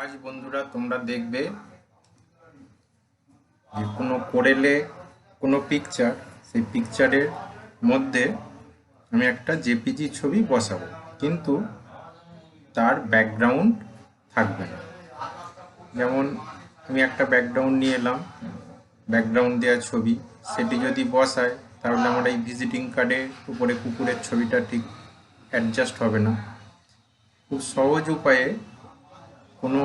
আজ বন্ধুরা তোমরা দেখবে যে কোনো কোরেলে কোনো পিকচার, সেই পিকচারের মধ্যে আমি একটা জেপিজি ছবি বসাবো, কিন্তু তার ব্যাকগ্রাউন্ড থাকবে না। যেমন আমি একটা ব্যাকগ্রাউন্ড নিয়ে এলাম, ব্যাকগ্রাউন্ড দেওয়া ছবি, সেটি যদি বসায় তাহলে আমার এই ভিজিটিং কার্ডের উপরে কুকুরের ছবিটা ঠিক অ্যাডজাস্ট হবে না। খুব সহজ উপায়ে কোনো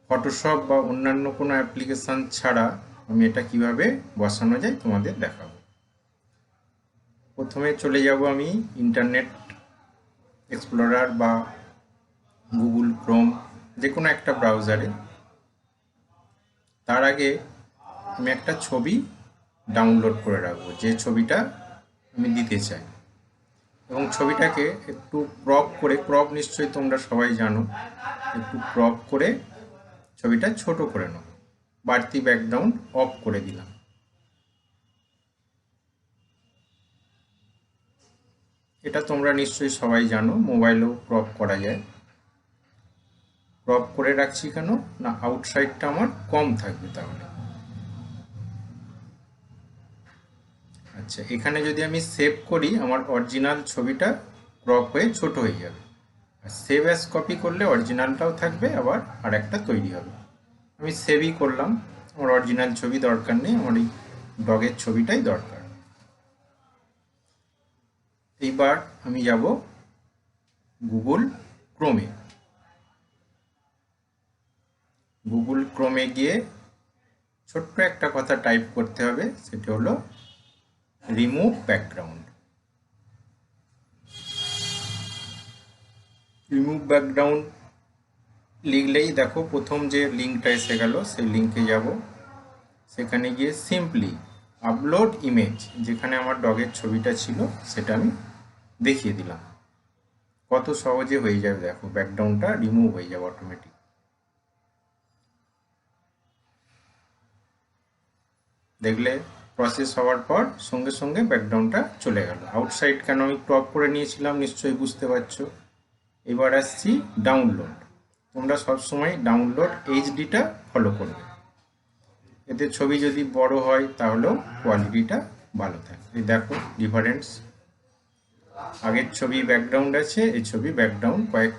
ফটোশপ বা অন্যান্য কোনো অ্যাপ্লিকেশান ছাড়া আমি এটা কিভাবে বসানো যায় তোমাদের দেখাবো। প্রথমে চলে যাব আমি ইন্টারনেট এক্সপ্লোরার বা গুগল ক্রোম, যে কোনো একটা ব্রাউজারে। তার আগে আমি একটা ছবি ডাউনলোড করে রাখবো, যে ছবিটা আমি দিতে চাই, এবং ছবিটাকে একটু ক্রপ নিশ্চয়ই তোমরা সবাই জানো, একটু ক্রপ করে ছবিটা ছোট করে নাও। বাড়তি ব্যাকগ্রাউন্ড অফ করে দিলাম। এটা তোমরা নিশ্চয়ই সবাই জানো, মোবাইলেও ক্রপ করা যায়। ক্রপ করে রাখছি কেন না, আউটসাইডটা আমার কম থাকবে তাহলে। আচ্ছা, এখানে যদি আমি সেভ করি আমার অরিজিনাল ছবিটা ক্রপ হয়ে ছোট হয়ে যাবে, আর সেভ অ্যাজ কপি করলে অরিজিনালটাও থাকবে, আবার আর একটা তৈরি হবে। আমি সেভই করলাম, আমার অরিজিনাল ছবি দরকার নেই, আমার এই ডগের ছবিটাই দরকার। এইবার আমি যাব গুগল ক্রোমে। গুগল ক্রোমে গিয়ে ছোট্ট একটা কথা টাইপ করতে হবে, সেটি হলো রিমুভ ব্যাকগ্রাউন্ড। রিমুভ ব্যাকগ্রাউন্ড লিখলেই দেখো প্রথম যে লিঙ্কটা এসে গেল, সেই লিঙ্কে যাব। সেখানে গিয়ে সিম্পলি আপলোড ইমেজ, যেখানে আমার ডগের ছবিটা ছিল সেটা আমি দেখিয়ে দিলাম। কত সহজে হয়ে যাবে দেখো, ব্যাকগ্রাউন্ডটা রিমুভ হয়ে যাবে অটোমেটিক। দেখলে প্রসেস হওয়ার পর সঙ্গে সঙ্গে ব্যাকগ্রাউন্ডটা চলে গেল। আউটসাইড কেন আমি ক্রপ করে নিয়েছিলাম নিশ্চয়ই বুঝতে পারছো। এবার আসছি ডাউনলোড। তোমরা সবসময় ডাউনলোড এইচডিটা ফলো করবে, এতে ছবি যদি বড় হয় তাহলেও কোয়ালিটিটা ভালো থাকে। এই দেখো ডিফারেন্স, আগের ছবি ব্যাকগ্রাউন্ড আছে, এই ছবি ব্যাকগ্রাউন্ড কয়েক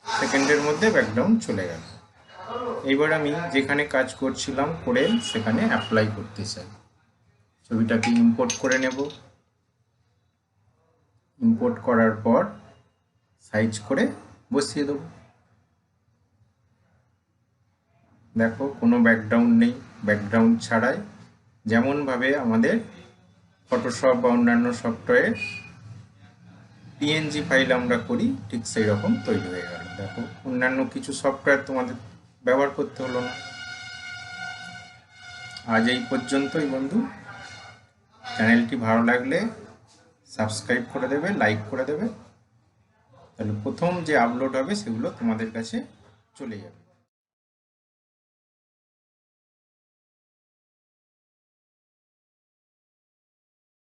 সেকেন্ডের মধ্যে ব্যাকগ্রাউন্ড চলে গেল। এইবার আমি যেখানে কাজ করছিলাম করে সেখানে অ্যাপ্লাই করতে চাই। ছবিটাকে ইম্পোর্ট করে নেব। ইম্পোর্ট করার পর সাইজ করে বসিয়ে দেব। দেখো কোনো ব্যাকগ্রাউন্ড নেই, ব্যাকগ্রাউন্ড ছাড়াই যেমনভাবে আমাদের ফটোশপ বা অন্যান্য সফটওয়্যার পিএনজি ফাইল আমরা করি, ঠিক সেই রকম তৈরি হয়ে গেল। দেখো অন্যান্য কিছু সফটওয়্যার তোমাদের ব্যবহার করতে হলো না। আজ এই পর্যন্তই বন্ধু। চ্যানেলটি ভালো লাগলে সাবস্ক্রাইব করে দেবে, লাইক করে দেবে, তাহলে প্রথম যে আপলোড হবে সেগুলো তোমাদের কাছে চলে যাবে।